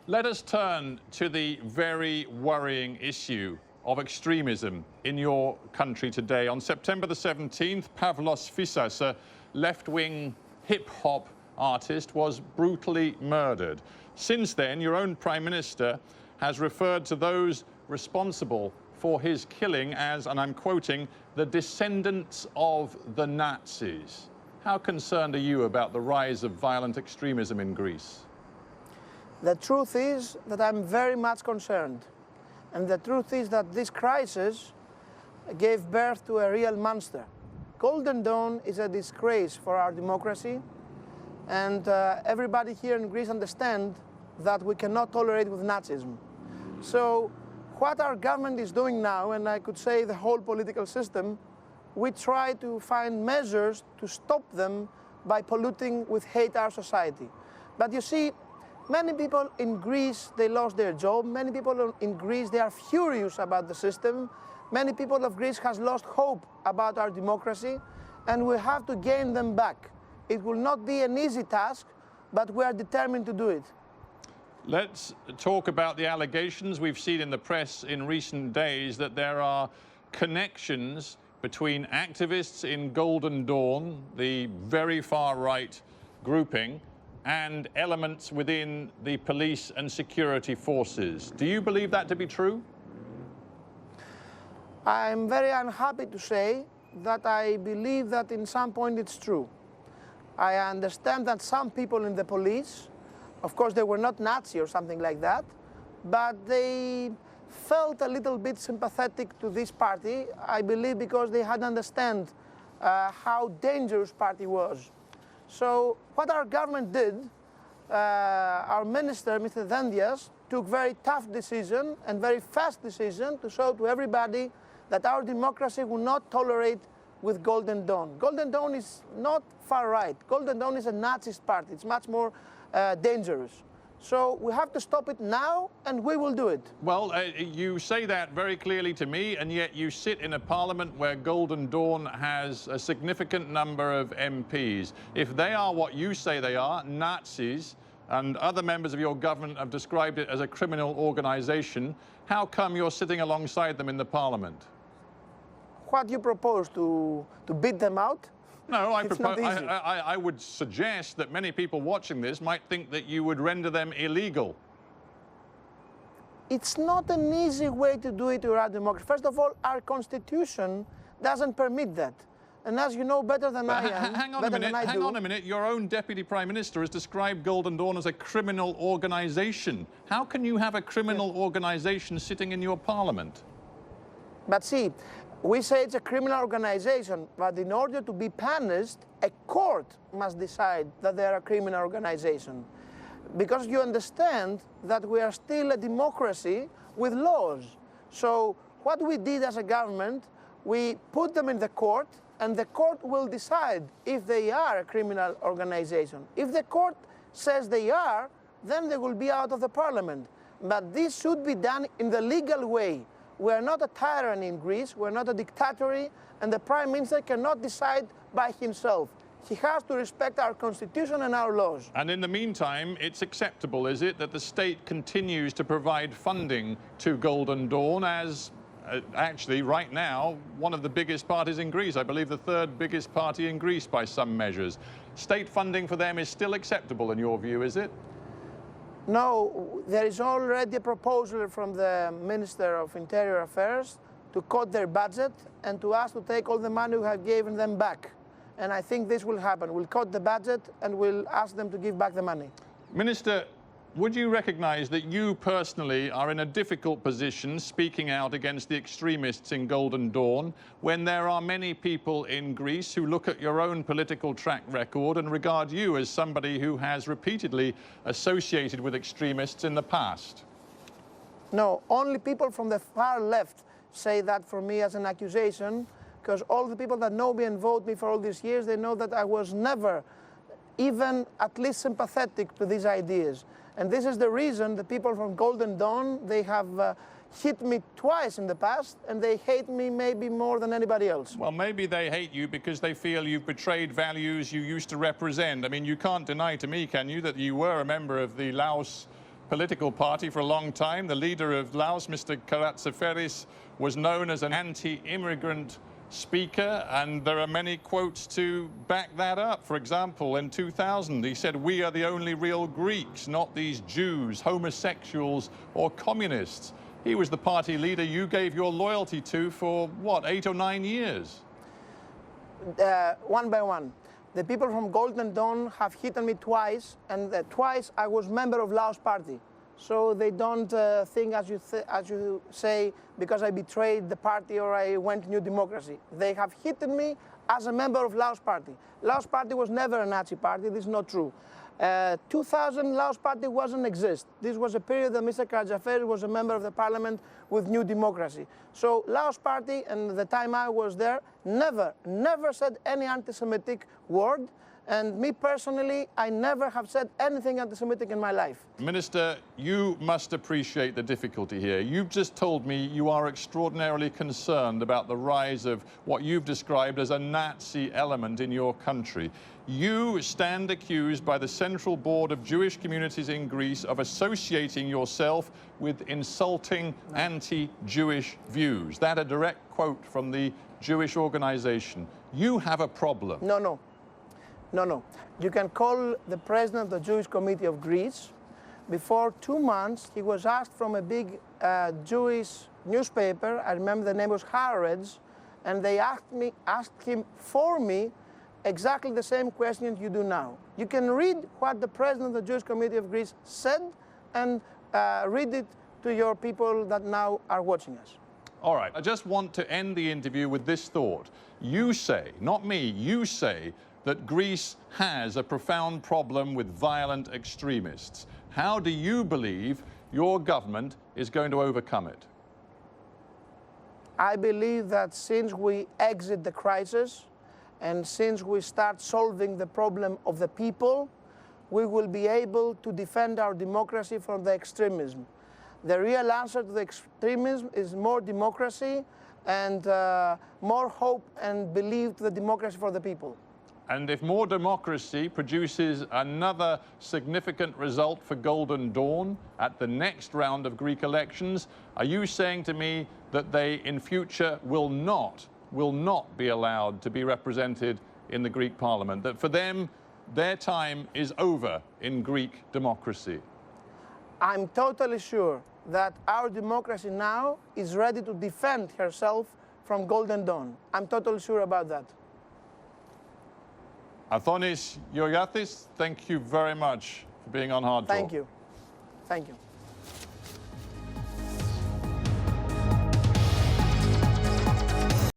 Let us turn to the very worrying issue of extremism in your country today. On September the 17th, Pavlos Fyssas, a left-wing hip-hop artist, was brutally murdered. Since then, your own Prime Minister has referred to those responsible for his killing as, and I'm quoting, the descendants of the Nazis. How concerned are you about the rise of violent extremism in Greece? The truth is that I'm very much concerned. And the truth is that this crisis gave birth to a real monster. Golden Dawn is a disgrace for our democracy, and everybody here in Greece understands that we cannot tolerate with Nazism. So what our government is doing now, and I could say the whole political system, we try to find measures to stop them by polluting with hate our society. But you see, many people in Greece, they lost their job. Many people in Greece, they are furious about the system. Many people of Greece has lost hope about our democracy, and we have to gain them back. It will not be an easy task, but we are determined to do it. Let's talk about the allegations we've seen in the press in recent days that there are connections between activists in Golden Dawn, the very far-right grouping, and elements within the police and security forces. Do you believe that to be true? I'm very unhappy to say that I believe that in some point it's true. I understand that some people in the police, of course they were not Nazi or something like that, but they felt a little bit sympathetic to this party, I believe because they had understand how dangerous party was. So what our government did, our minister, Mr. Dendias, took very tough decision and very fast decision to show to everybody that our democracy will not tolerate with Golden Dawn. Golden Dawn is not far right. Golden Dawn is a Nazist party. It's much more dangerous. So we have to stop it now, and we will do it. Well, you say that very clearly to me, and yet you sit in a parliament where Golden Dawn has a significant number of MPs. If they are what you say they are, Nazis, and other members of your government have described it as a criminal organisation, how come you're sitting alongside them in the parliament? What do you propose, to beat them out? No, I would suggest that many people watching this might think that you would render them illegal. It's not an easy way to do it to our democracy. First of all, our constitution doesn't permit that. And as you know better than I am, hang on a minute. Your own Deputy Prime Minister has described Golden Dawn as a criminal organisation. How can you have a criminal organisation sitting in your parliament? But see, we say it's a criminal organization, but in order to be punished, a court must decide that they are a criminal organization. Because you understand that we are still a democracy with laws. So what we did as a government, we put them in the court, and the court will decide if they are a criminal organization. If the court says they are, then they will be out of the parliament. But this should be done in the legal way. We are not a tyranny in Greece, we're not a dictatorship, and the Prime Minister cannot decide by himself. He has to respect our constitution and our laws. And in the meantime, it's acceptable, is it, that the state continues to provide funding to Golden Dawn as, actually, right now, one of the biggest parties in Greece, I believe the third biggest party in Greece by some measures. State funding for them is still acceptable in your view, is it? No, there is already a proposal from the Minister of Interior Affairs to cut their budget and to ask to take all the money we have given them back. And I think this will happen. We'll cut the budget and we'll ask them to give back the money. Minister, would you recognise that you personally are in a difficult position speaking out against the extremists in Golden Dawn when there are many people in Greece who look at your own political track record and regard you as somebody who has repeatedly associated with extremists in the past? No, only people from the far left say that for me as an accusation, because all the people that know me and vote me for all these years, they know that I was never even at least sympathetic to these ideas. And this is the reason the people from Golden Dawn, they have hit me twice in the past, and they hate me maybe more than anybody else. Well, maybe they hate you because they feel you've betrayed values you used to represent. I mean, you can't deny to me, can you, that you were a member of the Laos political party for a long time. The leader of Laos, Mr. Karatsaferis, was known as an anti-immigrant speaker, and there are many quotes to back that up. For example, in 2000, he said, "We are the only real Greeks, not these Jews, homosexuals, or communists." He was the party leader you gave your loyalty to for, what, 8 or 9 years? One by one. The people from Golden Dawn have hit on me twice, and twice I was member of Laos Party. So they don't think, as you say, because I betrayed the party or I went New Democracy. They have hit me as a member of Laos Party. Laos Party was never a Nazi party. This is not true. 2000, Laos Party wasn't exist. This was a period that Mr. Karatsaferis was a member of the parliament with New Democracy. So Laos Party, and the time I was there, never said any anti-Semitic word. And me personally, I never have said anything anti-Semitic in my life. Minister, you must appreciate the difficulty here. You've just told me you are extraordinarily concerned about the rise of what you've described as a Nazi element in your country. You stand accused by the Central Board of Jewish Communities in Greece of associating yourself with insulting anti-Jewish views. That a direct quote from the Jewish organization. You have a problem. No. You can call the president of the Jewish Committee of Greece. Before 2 months, he was asked from a big Jewish newspaper, I remember the name was Haaretz, and they asked him for me exactly the same question you do now. You can read what the president of the Jewish Committee of Greece said and read it to your people that now are watching us. All right, I just want to end the interview with this thought. You say, not me, you say that Greece has a profound problem with violent extremists. How do you believe your government is going to overcome it? I believe that since we exit the crisis and since we start solving the problem of the people, we will be able to defend our democracy from the extremism. The real answer to the extremism is more democracy and more hope and belief to the democracy for the people. And if more democracy produces another significant result for Golden Dawn at the next round of Greek elections, are you saying to me that they in future will not be allowed to be represented in the Greek parliament, that for them, their time is over in Greek democracy? I'm totally sure that our democracy now is ready to defend herself from Golden Dawn. I'm totally sure about that. Athonis Gеorgiadis, thank you very much for being on Hard Talk. Thank you. Thank you.